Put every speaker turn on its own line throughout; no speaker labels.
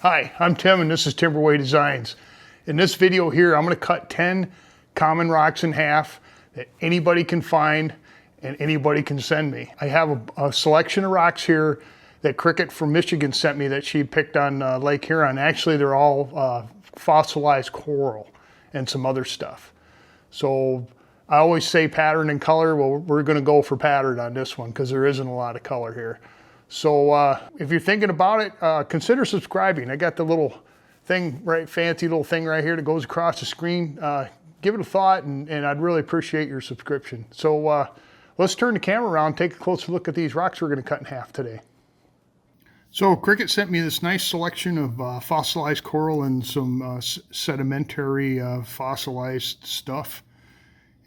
Hi, I'm Tim and this is Timberway Designs. In this video here, I'm going to cut 10 common rocks in half that anybody can find and anybody can send me. I have a selection of rocks here that Cricket from Michigan sent me that she picked on Lake Huron. Actually, they're all fossilized coral and some other stuff. So I always say pattern and color. Well, we're going to go for pattern on this one because there isn't a lot of color here. So if you're thinking about it, consider subscribing. I got the little thing, right, fancy little thing right here that goes across the screen. Give it a thought and I'd really appreciate your subscription. So let's turn the camera around, take a closer look at these rocks we're going to cut in half today. So Cricket sent me this nice selection of fossilized coral and some sedimentary fossilized stuff.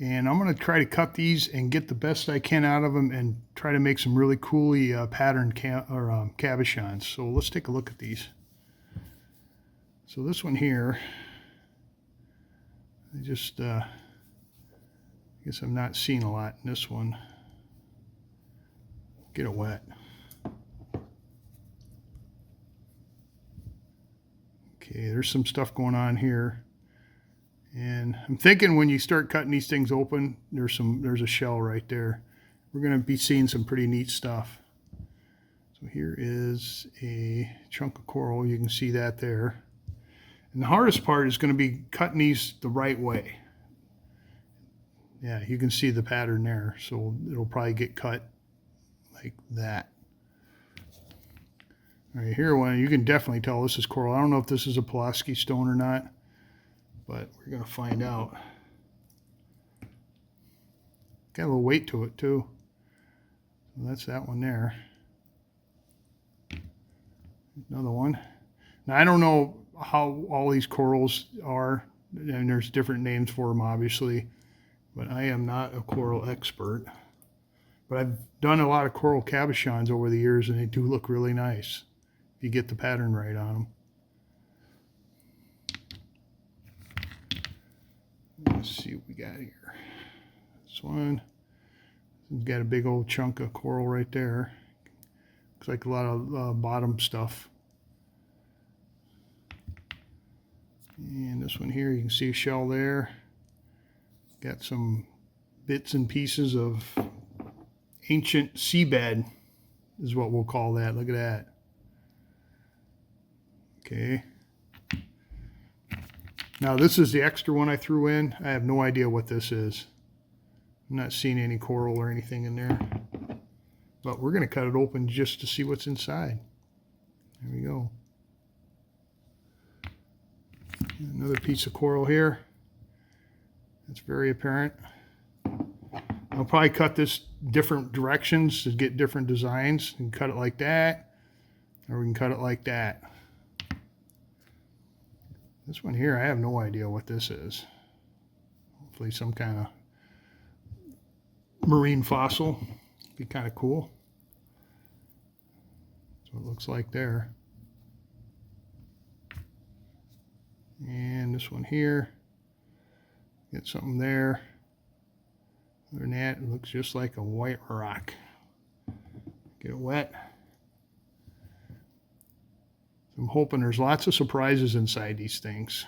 And I'm going to try to cut these and get the best I can out of them and try to make some really coolly patterned cabochons. So let's take a look at these. So this one here, I just I guess I'm not seeing a lot in this one. Get it wet. Okay, there's some stuff going on here. And I'm thinking when you start cutting these things open, there's a shell right there. We're going to be seeing some pretty neat stuff. So here is a chunk of coral. You can see that there. And the hardest part is going to be cutting these the right way. Yeah, you can see the pattern there. So it'll probably get cut like that. All right, here one, you can definitely tell this is coral. I don't know if this is a Pulaski stone or not, but we're going to find out. Got a little weight to it too. So that's that one there. Another one. Now I don't know how all these corals are, and there's different names for them obviously, but I am not a coral expert. But I've done a lot of coral cabochons over the years and they do look really nice if you get the pattern right on them. Let's see what we got here. This one, we've got a big old chunk of coral right there. Looks like a lot of bottom stuff. And this one here, you can see a shell there. Got some bits and pieces of ancient seabed is what we'll call that. Look at that. Okay. Now this is the extra one I threw in. I have no idea what this is. I'm not seeing any coral or anything in there. But we're going to cut it open just to see what's inside. There we go. Another piece of coral here. That's very apparent. I'll probably cut this different directions to get different designs. You can cut it like that, or we can cut it like that. This one here, I have no idea what this is. Hopefully some kind of marine fossil. Be kind of cool. That's what it looks like there. And this one here, get something there. Other than that, it looks just like a white rock. Get it wet. I'm hoping there's lots of surprises inside these things.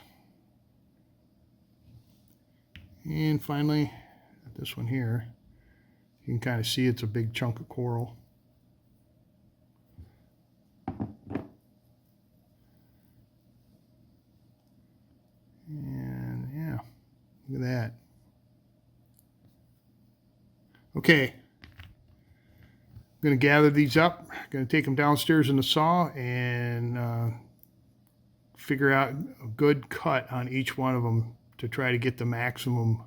And finally, this one here, you can kind of see it's a big chunk of coral. And yeah, look at that. Okay, I'm going to gather these up. I'm going to take them downstairs in the saw and figure out a good cut on each one of them to try to get the maximum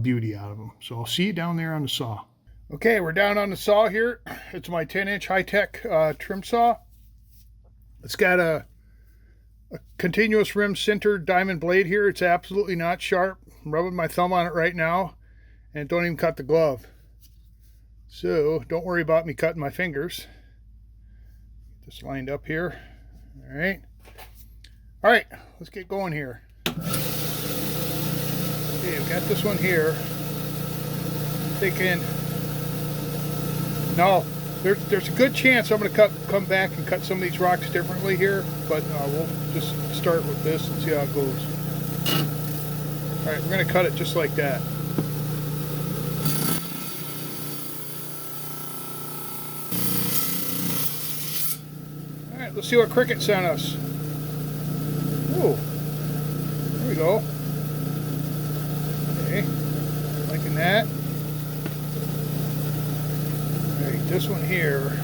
beauty out of them. So I'll see you down there on the saw. Okay, we're down on the saw here. It's my 10-inch high-tech trim saw. It's got a continuous rim sintered diamond blade here. It's absolutely not sharp. I'm rubbing my thumb on it right now, and don't even cut the glove. So don't worry about me cutting my fingers. Get this lined up here. All right, let's get going here. Okay, I've got this one here. Thinking, no, There's a good chance I'm going to come back and cut some of these rocks differently here, but we'll just start with this and see how it goes. All right, we're going to cut it just like that. All right, let's see what Cricket sent us. Ooh, there we go. Okay, liking that. All right, this one here.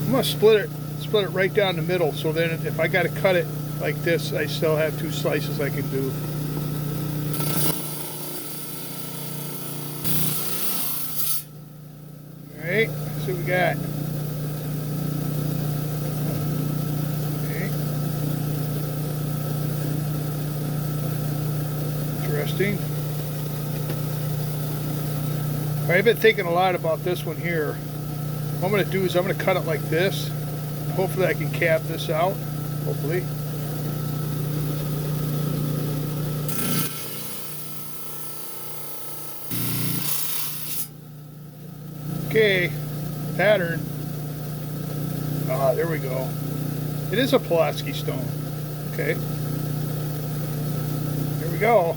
I'm gonna split it right down the middle, so then if I got to cut it like this, I still have 2 slices I can do. All right, let's see what we got. Okay. Interesting. I've been thinking a lot about this one here. What I'm going to do is I'm going to cut it like this. Hopefully I can cap this out. Hopefully. Okay, pattern. Ah, there we go. It is a Pulaski stone. Okay. There we go.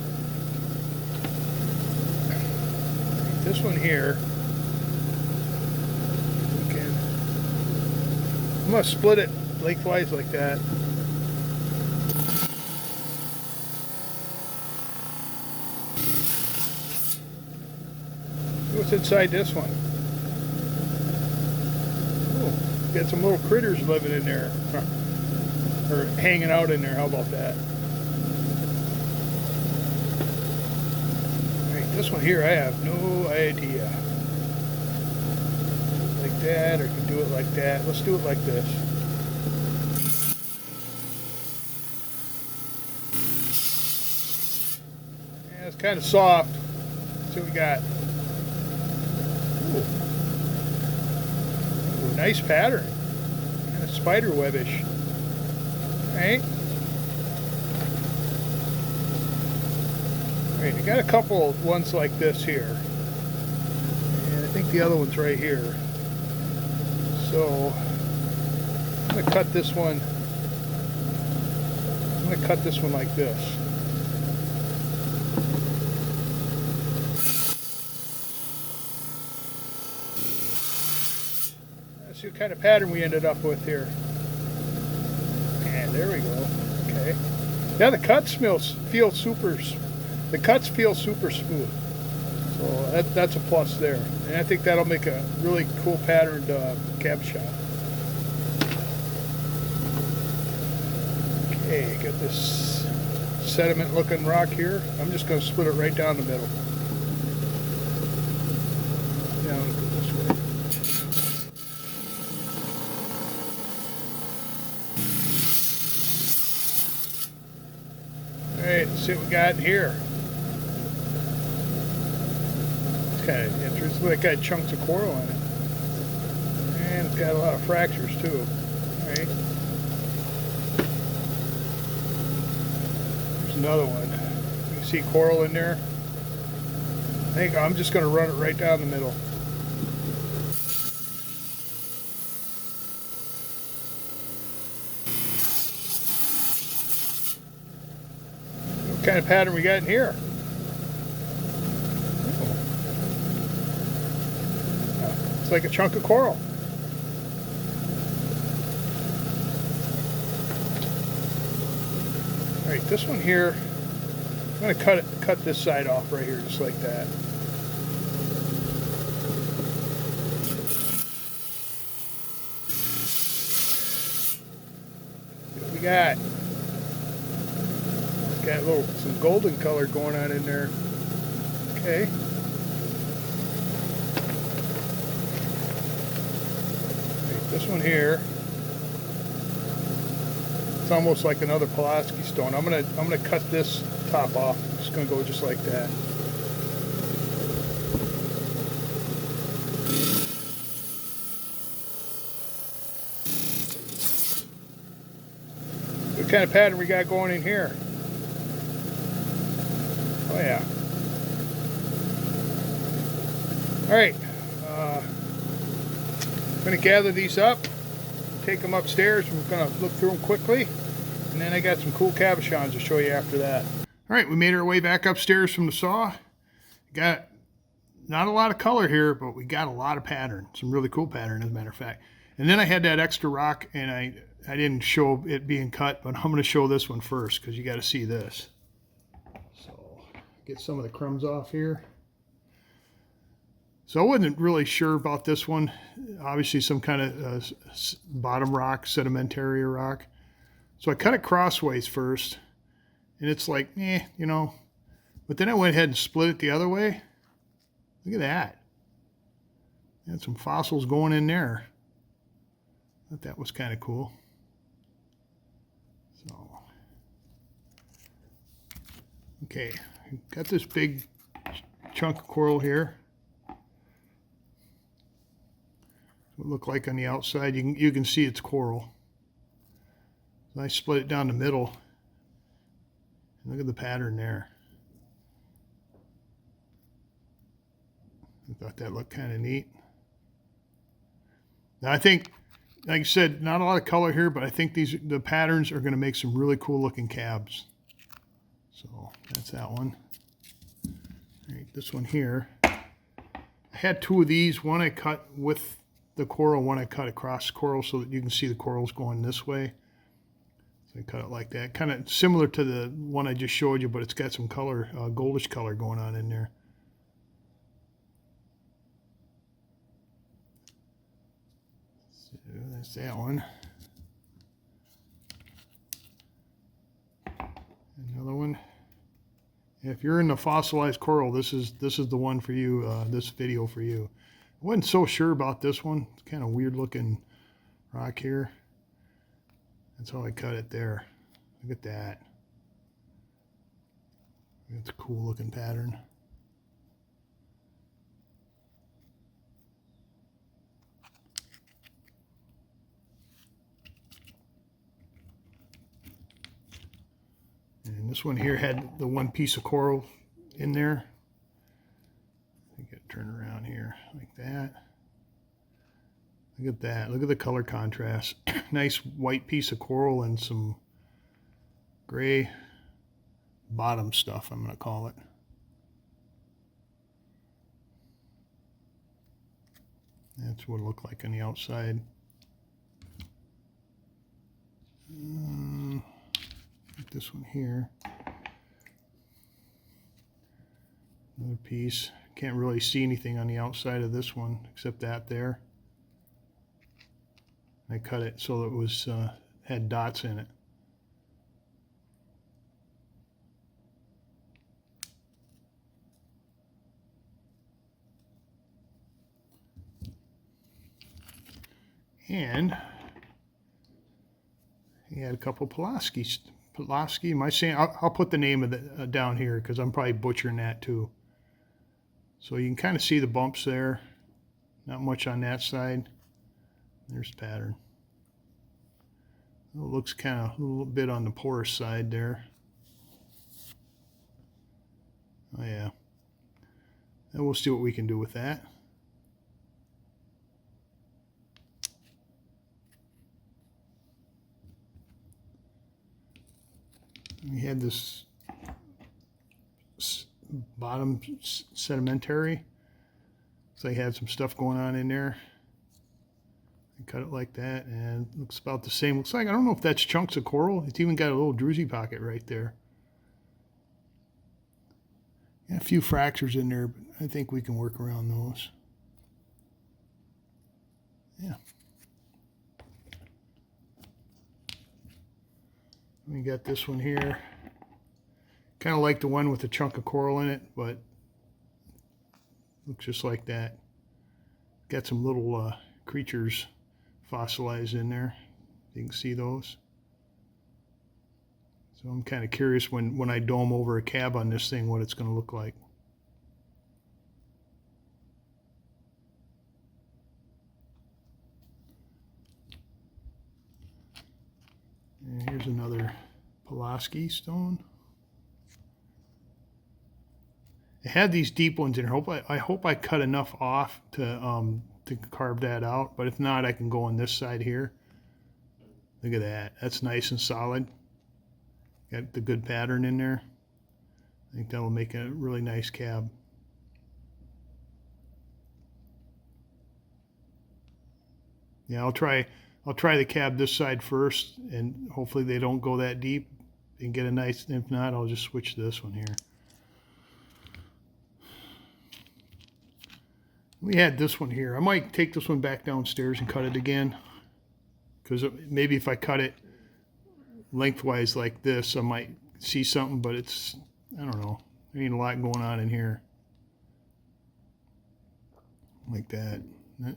This one here. I'm going to split it lengthwise like that. See what's inside this one. Oh, got some little critters living in there. Or hanging out in there. How about that? Right, this one here I have no idea. Like that, or you can do it like that. Let's do it like this. Yeah, it's kind of soft. Let's see what we got. Ooh. Ooh, nice pattern. Kind of spider webbish. Right? Alright, you got a couple ones like this here. And I think the other one's right here. So I'm going to cut this one. I'm going to cut this one like this. Let's see what kind of pattern we ended up with here. And there we go. Okay. Yeah, the cuts feel super. The cuts feel super smooth. So that's a plus there. And I think that'll make a really cool patterned cabochon. Okay, got this sediment looking rock here. I'm just going to split it right down the middle. Down this way. Alright, let's see what we got here. Kind of interesting. It's got chunks of coral in it, and it's got a lot of fractures too. Right? There's another one. You can see coral in there. I think I'm just going to run it right down the middle. What kind of pattern we got in here? It's like a chunk of coral. All right, this one here, I'm going to cut this side off right here, just like that. What we got? Got some golden color going on in there. Okay. This one here, it's almost like another Pulaski stone. I'm gonna cut this top off. I'm just gonna go just like that. What kind of pattern we got going in here? Oh yeah. All right, I'm going to gather these up, take them upstairs. We're going to look through them quickly, and then I got some cool cabochons to show you after that. All right, we made our way back upstairs from the saw. Got not a lot of color here, but we got a lot of pattern, some really cool pattern, as a matter of fact. And then I had that extra rock, and I didn't show it being cut, but I'm going to show this one first because you got to see this. So get some of the crumbs off here. So I wasn't really sure about this one. Obviously some kind of bottom rock, sedimentary rock. So I cut it crossways first, and it's like, you know. But then I went ahead and split it the other way. Look at that. Had some fossils going in there. I thought that was kind of cool. So, okay, got this big chunk of coral here. What it look like on the outside, you can see it's coral. So I split it down the middle. Look at the pattern there. I thought that looked kind of neat. Now I think, like I said, not a lot of color here, but I think the patterns are going to make some really cool looking cabs. So that's that one. All right, this one here. I had two of these. One I cut with the coral, one I cut across coral so that you can see the corals going this way. So I cut it like that. Kind of similar to the one I just showed you, but it's got some color, goldish color going on in there. So that's that one. Another one. If you're into fossilized coral, this is the one for you. This video for you. I wasn't so sure about this one. It's kind of weird looking rock here. That's how I cut it there. Look at that. That's a cool looking pattern. And this one here had the one piece of coral in there. I think it turn around here like that. Look at that. Look at the color contrast. Nice white piece of coral and some gray bottom stuff, I'm going to call it. That's what it looked like on the outside. This one here. Another piece. Can't really see anything on the outside of this one except that there. I cut it so it was had dots in it. And he had a couple Pulaski. Am I saying? I'll put the name of the down here because I'm probably butchering that too. So you can kind of see the bumps there. Not much on that side. There's the pattern. It looks kind of a little bit on the porous side there. Oh yeah. And we'll see what we can do with that. We had this bottom sedimentary. So they had some stuff going on in there. I cut it like that, and it looks about the same. Looks like, I don't know if that's chunks of coral. It's even got a little druzy pocket right there. Got a few fractures in there, but I think we can work around those. Yeah. We got this one here. Kind of like the one with the chunk of coral in it, but looks just like that. Got some little creatures fossilized in there. You can see those. So I'm kind of curious when I dome over a cab on this thing what it's going to look like. And here's another Pulaski stone. It had these deep ones in here. I hope I cut enough off to carve that out. But if not, I can go on this side here. Look at that. That's nice and solid. Got the good pattern in there. I think that will make a really nice cab. Yeah, I'll try the cab this side first, and hopefully they don't go that deep and get a nice. If not, I'll just switch this one here. We had this one here. I might take this one back downstairs and cut it again, because maybe if I cut it lengthwise like this, I might see something, but it's, I don't know. There ain't a lot going on in here. Like that.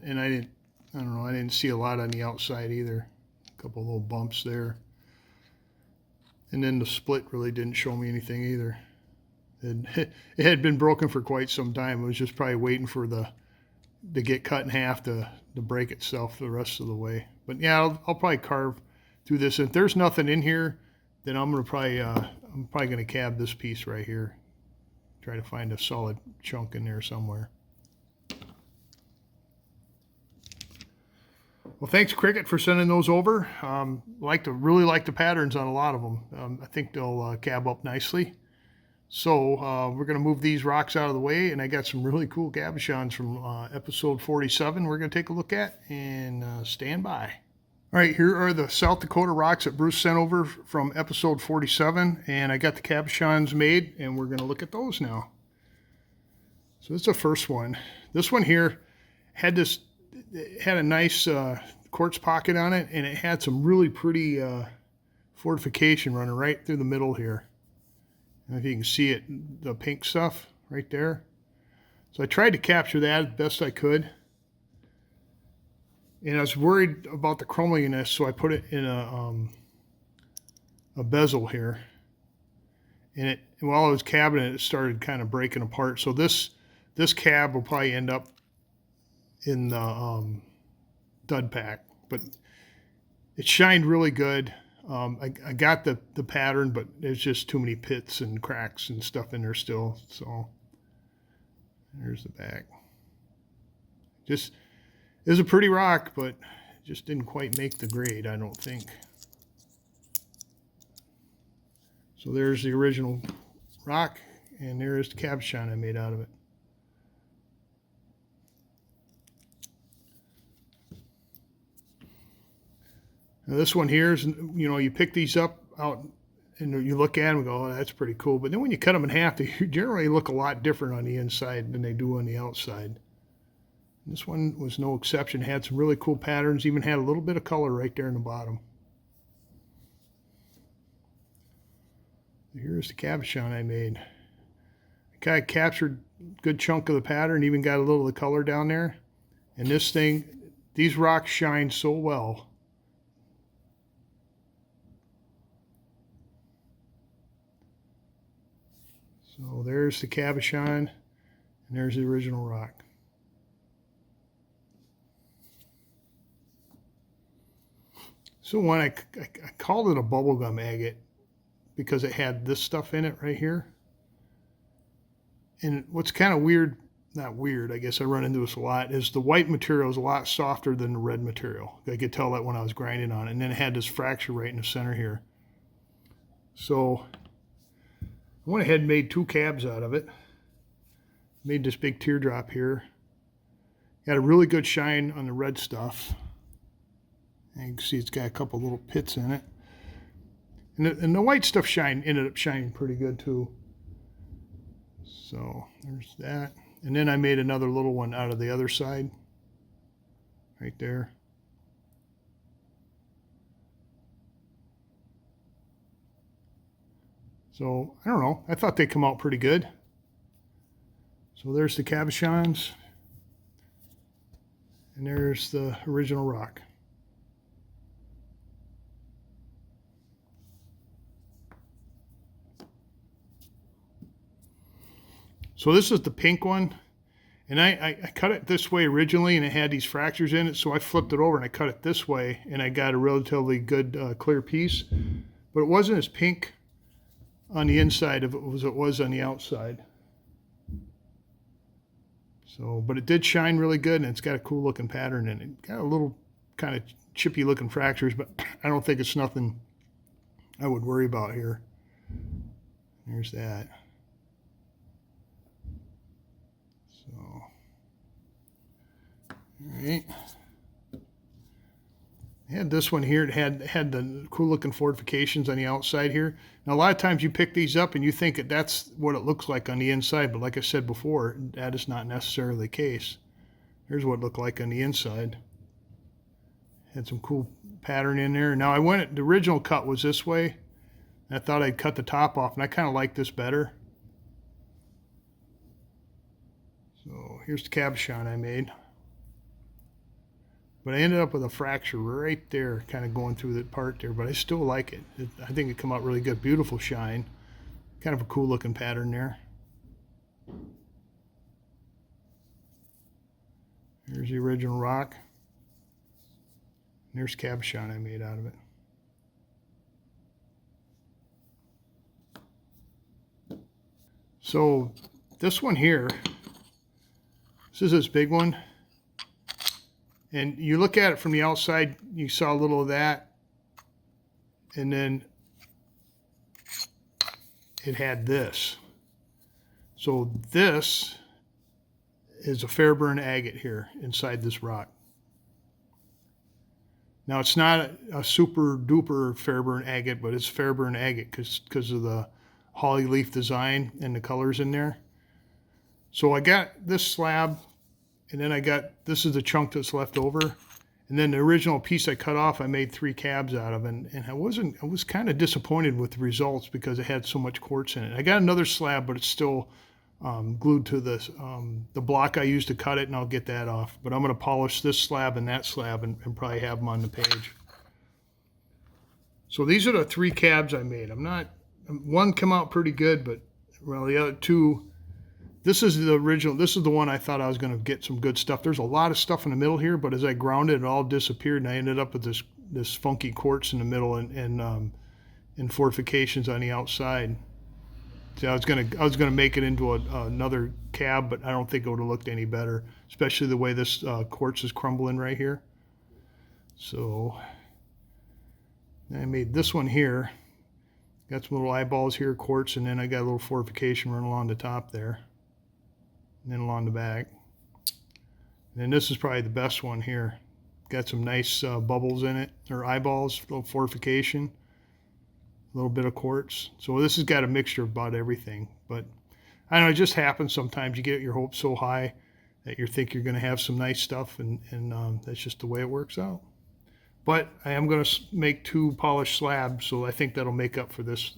And I don't know, I didn't see a lot on the outside either. A couple little bumps there. And then the split really didn't show me anything either. It had been broken for quite some time. It was just probably waiting for to get cut in half to break itself the rest of the way. But yeah, I'll probably carve through this. If there's nothing in here, then I'm probably gonna cab this piece right here. Try to find a solid chunk in there somewhere. Well, thanks Cricket for sending those over. Really like the patterns on a lot of them. I think they'll cab up nicely. So we're going to move these rocks out of the way, and I got some really cool cabochons from episode 47 we're going to take a look at, and stand by. All right, here are the South Dakota rocks that Bruce sent over from episode 47, and I got the cabochons made, and we're going to look at those now. So this is the first one. This one here had a nice quartz pocket on it, and it had some really pretty fortification running right through the middle here. And if you can see it, the pink stuff right there. So I tried to capture that as best I could. And I was worried about the crumbliness, so I put it in a bezel here. And while I was cabbing it, it started kind of breaking apart. So this cab will probably end up in the dud pack, but it shined really good. I got the pattern, but there's just too many pits and cracks and stuff in there still. So there's the back. Just is a pretty rock, but just didn't quite make the grade, I don't think. So there's the original rock, and there's the cabochon I made out of it. Now this one here is, you know, you pick these up out and you look at them and go, oh, that's pretty cool. But then when you cut them in half, they generally look a lot different on the inside than they do on the outside. This one was no exception. It had some really cool patterns, even had a little bit of color right there in the bottom. Here's the cabochon I made. I kind of captured a good chunk of the pattern, even got a little of the color down there. And this thing, these rocks shine so well. So there's the cabochon, and there's the original rock. So when I called it a bubblegum agate because it had this stuff in it right here. And what's kind of weird, not weird, I guess I run into this a lot, is the white material is a lot softer than the red material. I could tell that when I was grinding on it. And then it had this fracture right in the center here. So I went ahead and made 2 cabs out of it. Made this big teardrop here. Got a really good shine on the red stuff. And you can see it's got a couple little pits in it. And the white stuff ended up shining pretty good too. So there's that. And then I made another little one out of the other side. Right there. So, I don't know. I thought they'd come out pretty good. So there's the cabochons. And there's the original rock. So this is the pink one. And I cut it this way originally, and it had these fractures in it. So I flipped it over and I cut it this way. And I got a relatively good clear piece. But it wasn't as pink on the inside of it as it was on the outside. So, but it did shine really good, and it's got a cool looking pattern in it. Got a little kind of chippy looking fractures, but I don't think it's nothing I would worry about here. There's that. So, all right. I had this one here. It had the cool looking fortifications on the outside here. Now a lot of times you pick these up and you think that that's what it looks like on the inside, but like I said before, that is not necessarily the case. Here's what it looked like on the inside. Had some cool pattern in there. Now the original cut was this way. I thought I'd cut the top off, and I kind of like this better. So here's the cabochon I made. But I ended up with a fracture right there, kind of going through that part there, but I still like it. I think it came out really good. Beautiful shine. Kind of a cool looking pattern there. Here's the original rock. And there's cabochon I made out of it. So this one here, this is this big one. And you look at it from the outside, you saw a little of that. And then it had this. So this is a Fairburn agate here inside this rock. Now it's not a super duper Fairburn agate, but it's Fairburn agate because of the holly leaf design and the colors in there. So I got this slab, and then this is the chunk that's left over. And then the original piece I cut off, I made 3 cabs out of, and I was kind of disappointed with the results because it had so much quartz in it. I got another slab, but it's still glued to the block I used to cut it, and I'll get that off. But I'm going to polish this slab and that slab and probably have them on the page. So these are the 3 cabs I made. One come out pretty good, but well, the other 2, this is the original. This is the one I thought I was going to get some good stuff. There's a lot of stuff in the middle here, but as I grounded, it all disappeared, and I ended up with this funky quartz in the middle and fortifications on the outside. See, I was gonna make it into another cab, but I don't think it would have looked any better, especially the way this quartz is crumbling right here. So I made this one here. Got some little eyeballs here, quartz, and then I got a little fortification running along the top there, and then along the back. And then this is probably the best one here. Got some nice bubbles in it, or eyeballs, little fortification, a little bit of quartz. So this has got a mixture of about everything. But I don't know, it just happens sometimes. You get your hopes so high that you think you're going to have some nice stuff, and that's just the way it works out. But I am going to make 2 polished slabs, so I think that'll make up for this,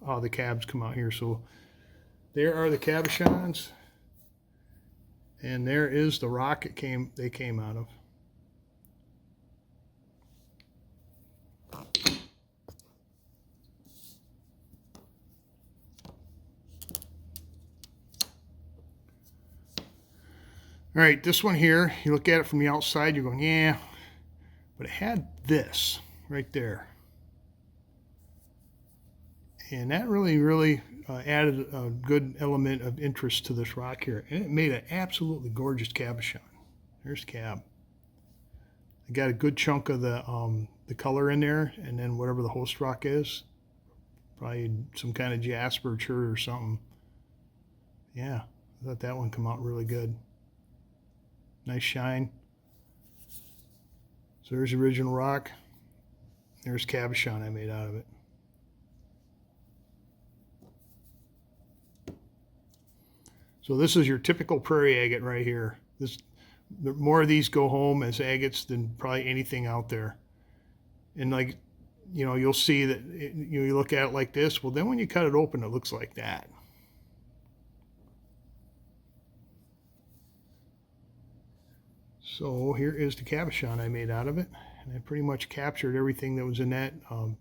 how the cabs come out here. So there are the cabochons, and there is the rock they came out of. All right, this one here, you look at it from the outside, you're going, yeah. But it had this right there. And that really added a good element of interest to this rock here. And it made an absolutely gorgeous cabochon. There's the cab. I got a good chunk of the color in there, and then whatever the host rock is. Probably some kind of jasper or something. Yeah, I thought that one came out really good. Nice shine. So there's the original rock. There's cabochon I made out of it. So this is your typical prairie agate right here. The more of these go home as agates than probably anything out there. And like, you know, you'll see that you look at it like this. Well, then when you cut it open, it looks like that. So here is the cabochon I made out of it. And I pretty much captured everything that was in that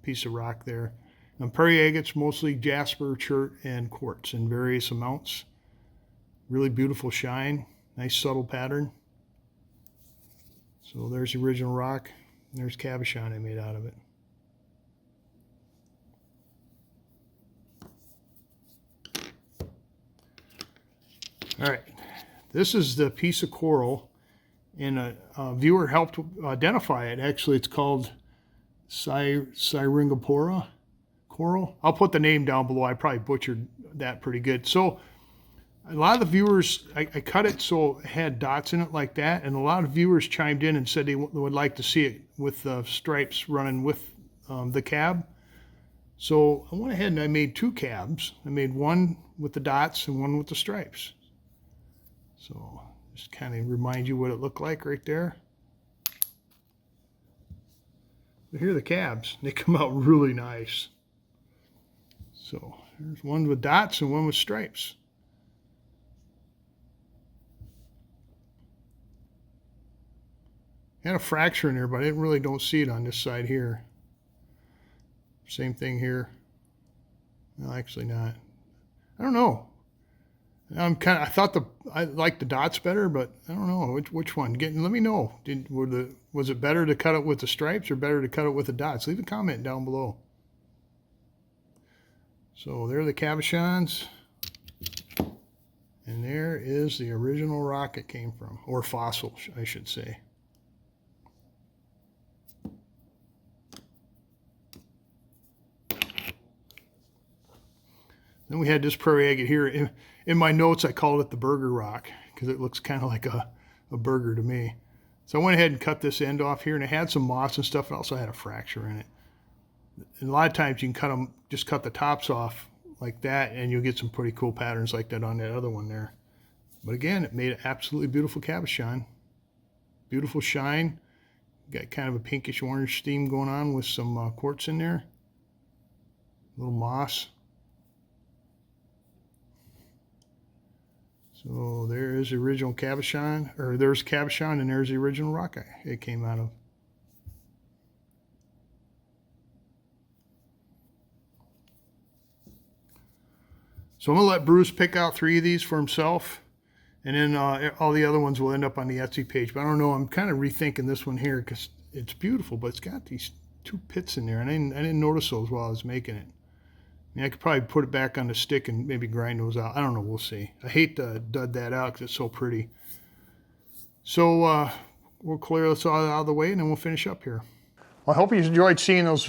piece of rock there. Now, prairie agates, mostly jasper, chert, and quartz in various amounts. Really beautiful shine. Nice subtle pattern. So there's the original rock. And there's cabochon I made out of it. All right. This is the piece of coral, and a viewer helped identify it. Actually, it's called Syringapora coral. I'll put the name down below. I probably butchered that pretty good. So a lot of the viewers, I cut it so it had dots in it like that, and a lot of viewers chimed in and said they would like to see it with stripes running with the cab. So I went ahead and I made 2 cabs. I made one with the dots and one with the stripes. So just kind of remind you what it looked like right there. But here are the cabs. They come out really nice. So there's one with dots and one with stripes. Had a fracture in there, but I really don't see it on this side here. Same thing here. No, actually not. I don't know. I liked the dots better, but I don't know which one. Let me know. Was it better to cut it with the stripes or better to cut it with the dots? Leave a comment down below. So there are the cabochons, and there is the original rock it came from, or fossil, I should say. Then we had this prairie agate here. In my notes, I called it the burger rock because it looks kind of like a burger to me. So I went ahead and cut this end off here, and it had some moss and stuff. It also had a fracture in it. And a lot of times you can just cut the tops off like that, and you'll get some pretty cool patterns like that on that other one there. But again, it made an absolutely beautiful cabochon. Beautiful shine. Got kind of a pinkish orange steam going on with some quartz in there. A little moss. So there is the original cabochon, or there's cabochon, and there's the original rock it came out of. So I'm going to let Bruce pick out 3 of these for himself, and then all the other ones will end up on the Etsy page. But I don't know, I'm kind of rethinking this one here because it's beautiful, but it's got these 2 pits in there, and I didn't notice those while I was making it. I mean, I could probably put it back on the stick and maybe grind those out. I don't know, we'll see. I hate to dud that out because it's so pretty. So we'll clear this all out of the way, and then we'll finish up here. Well, I hope you enjoyed seeing those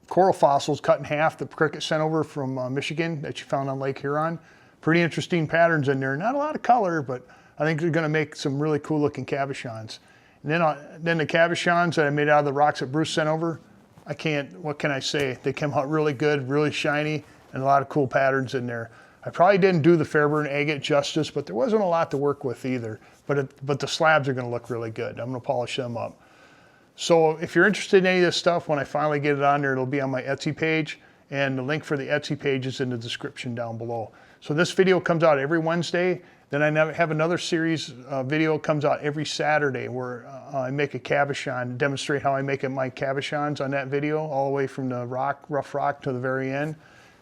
coral fossils cut in half that Cricket sent over from Michigan that you found on Lake Huron. Pretty interesting patterns in there. Not a lot of color, but I think they're going to make some really cool looking cabochons. And then the cabochons that I made out of the rocks that Bruce sent over, what can I say? They came out really good, really shiny, and a lot of cool patterns in there. I probably didn't do the Fairburn agate justice, but there wasn't a lot to work with either. But the slabs are going to look really good. I'm going to polish them up. So if you're interested in any of this stuff, when I finally get it on there, it'll be on my Etsy page, and the link for the Etsy page is in the description down below. So this video comes out every Wednesday. Then I have another series video comes out every Saturday where I make a cabochon, demonstrate how I make my cabochons on that video, all the way from the rough rock to the very end.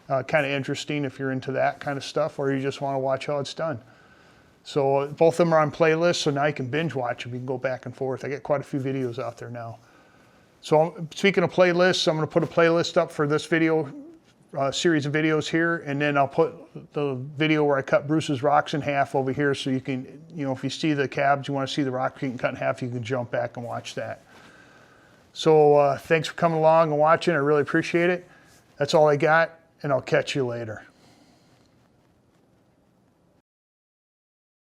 Kind of interesting if you're into that kind of stuff, or you just want to watch how it's done. So both of them are on playlists, so now you can binge watch them. You can go back and forth. I get quite a few videos out there now. So speaking of playlists, I'm going to put a playlist up for this video, series of videos here, and then I'll put the video where I cut Bruce's rocks in half over here, so you can, if you see the cabs, you want to see the rock being cut in half, you can jump back and watch that. So thanks for coming along and watching. I really appreciate it. That's all I got, and I'll catch you later.